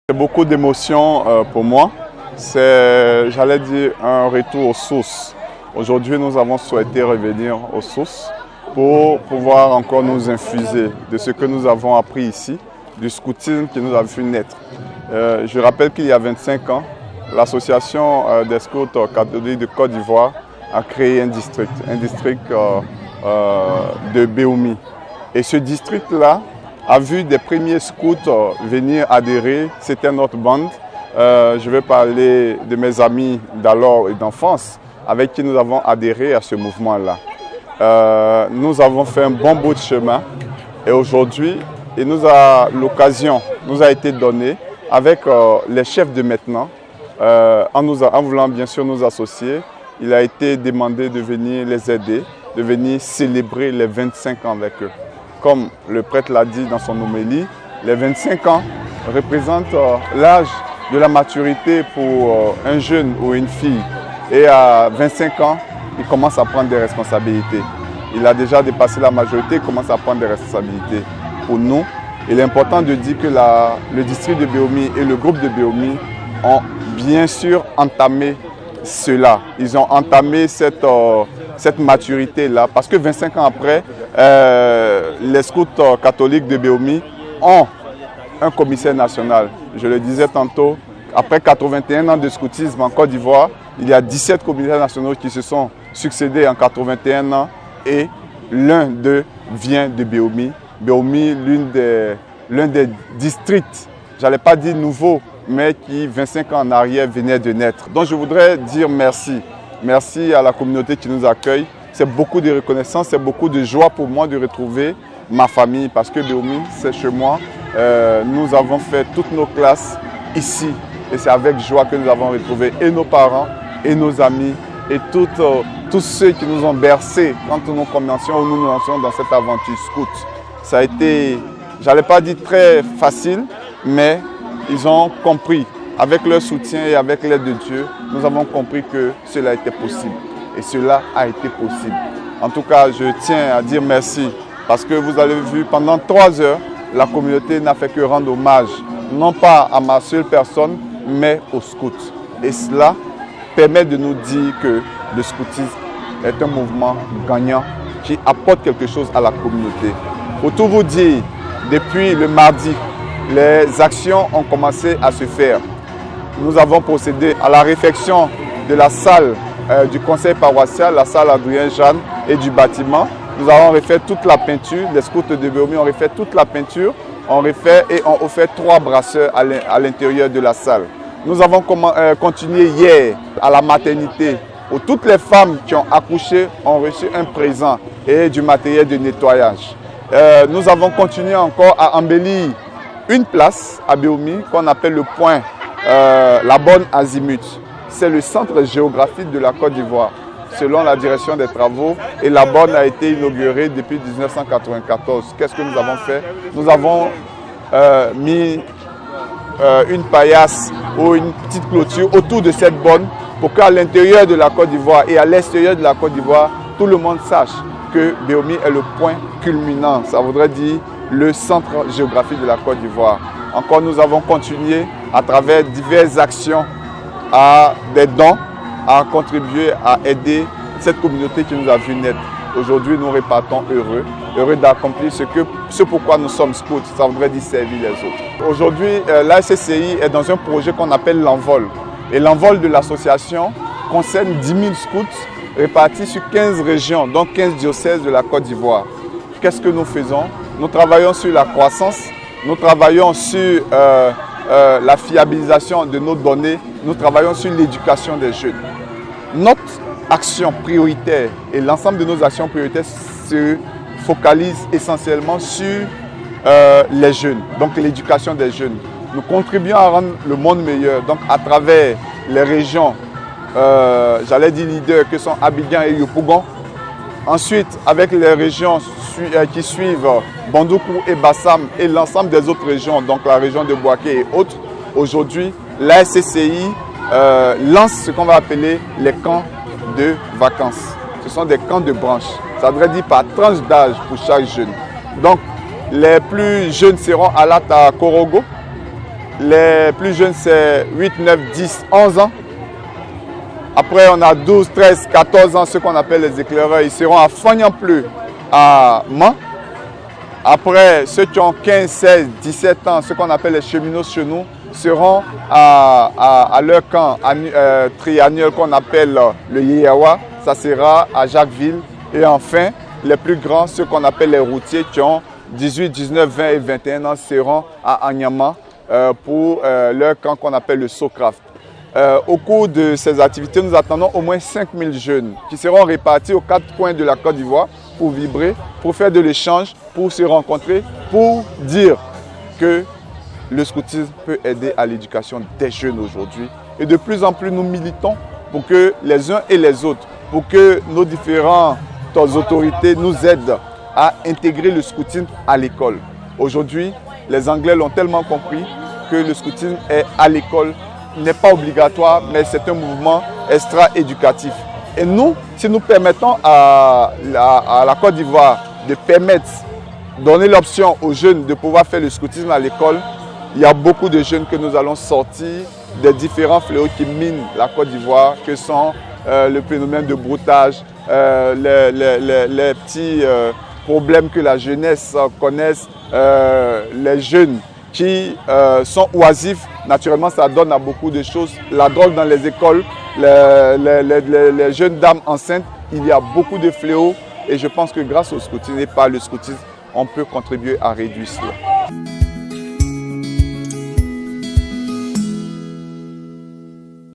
C'est beaucoup d'émotions pour moi. C'est, j'allais dire, un retour aux sources. Aujourd'hui, nous avons souhaité revenir aux sources pour pouvoir encore nous infuser de ce que nous avons appris ici, du scoutisme qui nous a vu naître. Je rappelle qu'il y a 25 ans, l'association des scouts catholiques de Côte d'Ivoire a créé un district de Béoumi. Et ce district-là a vu des premiers scouts venir adhérer. C'était notre bande. Je vais parler de mes amis d'alors et d'enfance avec qui nous avons adhéré à ce mouvement-là. Nous avons fait un bon bout de chemin et aujourd'hui, l'occasion nous a été donnée avec les chefs de maintenant, en voulant bien sûr nous associer. Il a été demandé de venir les aider, de venir célébrer les 25 ans avec eux. Comme le prêtre l'a dit dans son homélie, les 25 ans représentent l'âge de la maturité pour un jeune ou une fille. Et à 25 ans, il commence à prendre des responsabilités. Il a déjà dépassé la majorité, il commence à prendre des responsabilités. Pour nous, il est important de dire que le district de Béoumi et le groupe de Béoumi ont bien sûr entamé cela. Ils ont entamé cette maturité-là parce que 25 ans après, les scouts catholiques de Béoumi ont un commissaire national. Je le disais tantôt, après 81 ans de scoutisme en Côte d'Ivoire, il y a 17 commissaires nationaux qui se sont succédés en 81 ans et l'un d'eux vient de Béoumi. Béoumi, l'un des districts, j'allais pas dire nouveau, mais qui 25 ans en arrière venait de naître. Donc je voudrais dire merci. Merci à la communauté qui nous accueille. C'est beaucoup de reconnaissance, c'est beaucoup de joie pour moi de retrouver ma famille parce que Béoumi, c'est chez moi. Nous avons fait toutes nos classes ici et c'est avec joie que nous avons retrouvé et nos parents et nos amis et tous ceux qui nous ont bercés quand nous commencions ou nous nous lancions dans cette aventure scout. Ça a été, j'allais pas dire très facile, mais ils ont compris. Avec leur soutien et avec l'aide de Dieu, nous avons compris que cela était possible. Et cela a été possible. En tout cas, je tiens à dire merci parce que vous avez vu, pendant 3 heures, la communauté n'a fait que rendre hommage, non pas à ma seule personne, mais aux scouts. Et cela permet de nous dire que le scoutisme est un mouvement gagnant qui apporte quelque chose à la communauté. Pour tout vous dire, depuis le mardi, les actions ont commencé à se faire. Nous avons procédé à la réfection de la salle du conseil paroissial, la salle Adrien Jeanne et du bâtiment. Nous avons refait toute la peinture, les scouts de Béoumi ont refait toute la peinture, ont refait et ont offert 3 brasseurs à l'intérieur de la salle. Nous avons continué hier à la maternité où toutes les femmes qui ont accouché ont reçu un présent et du matériel de nettoyage. Nous avons continué encore à embellir une place à Béoumi qu'on appelle le point La Bonne Azimut. C'est le centre géographique de la Côte d'Ivoire, selon la direction des travaux. Et la Bonne a été inaugurée depuis 1994. Qu'est-ce que nous avons fait? Nous avons mis une paillasse ou une petite clôture autour de cette Bonne pour qu'à l'intérieur de la Côte d'Ivoire et à l'extérieur de la Côte d'Ivoire, tout le monde sache que Béoumi est le point culminant. Ça voudrait dire le centre géographique de la Côte d'Ivoire. Encore, nous avons continué à travers diverses actions à des dons, à contribuer à aider cette communauté qui nous a vu naître. Aujourd'hui, nous repartons heureux d'accomplir ce pourquoi nous sommes scouts. Ça voudrait dire servir les autres. Aujourd'hui, la SCCI est dans un projet qu'on appelle l'envol. Et l'envol de l'association concerne 10 000 scouts répartis sur 15 régions, donc 15 diocèses de la Côte d'Ivoire. Qu'est-ce que nous faisons? Nous travaillons sur la croissance, nous travaillons sur la fiabilisation de nos données, nous travaillons sur l'éducation des jeunes. Notre action prioritaire et l'ensemble de nos actions prioritaires se focalisent essentiellement sur les jeunes, donc l'éducation des jeunes. Nous contribuons à rendre le monde meilleur, donc à travers les régions, j'allais dire leaders, que sont Abidjan et Yopougon. Ensuite, avec les régions qui suivent Bandoukou et Bassam et l'ensemble des autres régions, donc la région de Bouaké et autres, aujourd'hui, la SCCI lance ce qu'on va appeler les camps de vacances. Ce sont des camps de branches. Ça devrait dire par tranche d'âge pour chaque jeune. Donc, les plus jeunes seront à Lata Korogo, Les plus jeunes, c'est 8, 9, 10, 11 ans. Après, on a 12, 13, 14 ans, ceux qu'on appelle les éclaireurs. Ils seront à Fagnan-Pleu, à Mans. Après, ceux qui ont 15, 16, 17 ans, ceux qu'on appelle les cheminots chez nous, seront à leur camp triannuel qu'on appelle le Yeyawa. Ça sera à Jacquesville. Et enfin, les plus grands, ceux qu'on appelle les routiers, qui ont 18, 19, 20 et 21 ans, seront à Anyama pour leur camp qu'on appelle le Socraft. Au cours de ces activités, nous attendons au moins 5000 jeunes qui seront répartis aux 4 coins de la Côte d'Ivoire pour vibrer, pour faire de l'échange, pour se rencontrer, pour dire que le scoutisme peut aider à l'éducation des jeunes aujourd'hui. Et de plus en plus, nous militons pour que les uns et les autres, pour que nos différentes autorités nous aident à intégrer le scoutisme à l'école. Aujourd'hui, les Anglais l'ont tellement compris que le scoutisme est à l'école, n'est pas obligatoire, mais c'est un mouvement extra-éducatif. Et nous, si nous permettons à la Côte d'Ivoire de donner l'option aux jeunes de pouvoir faire le scoutisme à l'école, il y a beaucoup de jeunes que nous allons sortir des différents fléaux qui minent la Côte d'Ivoire, que sont le phénomène de broutage, les petits problèmes que la jeunesse connaisse, les jeunes qui sont oisifs. Naturellement, ça donne à beaucoup de choses. La drogue dans les écoles, les jeunes dames enceintes, il y a beaucoup de fléaux. Et je pense que grâce au scoutisme et par le scoutisme, on peut contribuer à réduire cela.